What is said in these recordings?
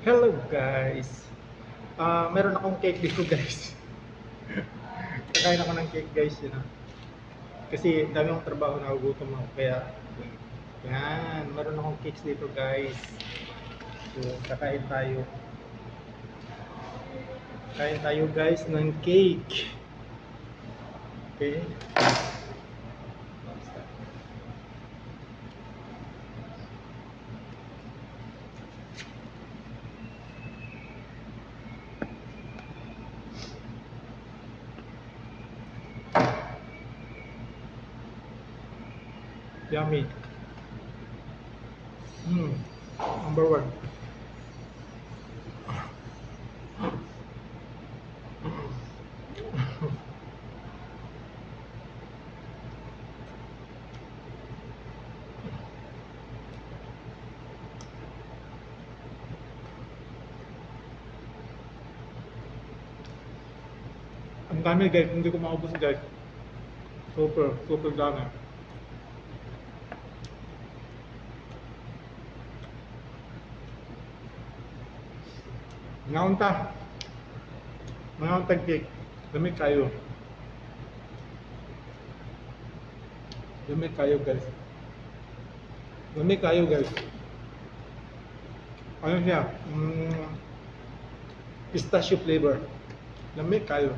Hello guys! Meron akong cake dito guys. Kakain ako ng cake guys, yun know? Kasi dami akong trabaho, nagugutom ako. Kaya, yan, meron akong cakes dito guys. So, kakain tayo. Kain tayo guys ng cake. Okay? Yummy. Number one. Ang dami guys, hindi ko maubos guys. Super dami. Mga cake. Dami kayo. Dami kayo guys. Dami kayo guys. Ano siya? Pistachio flavor. Dami kayo.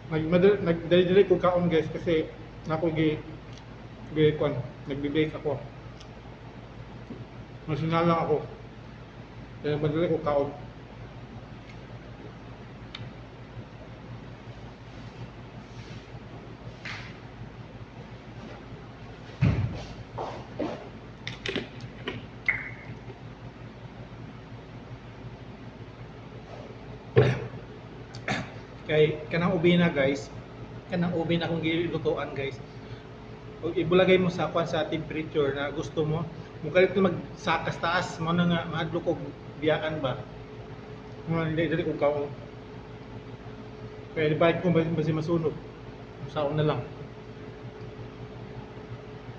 Nagdali-dali ko kaon guys kasi ako nagbe-bake ako. Masina lang ako. Kaya madali ko kaon. Kay kanang ubi na guys, kanang ubi na kung gilutuan guys. Pag ibulagay mo sa sa temperature na gusto mo, mukalit na magsakas taas mo na nga mahadlo kog biyaan ba. Mga dili ko kaon. Kaya ibalik ko basi masunog. Saon na lang.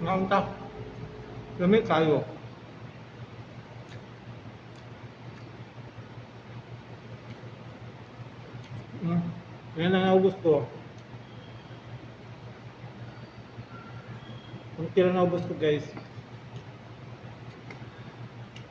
Ngaunta. Dami kayo. Yan ang naubos ko. Ang tira naubos ko guys.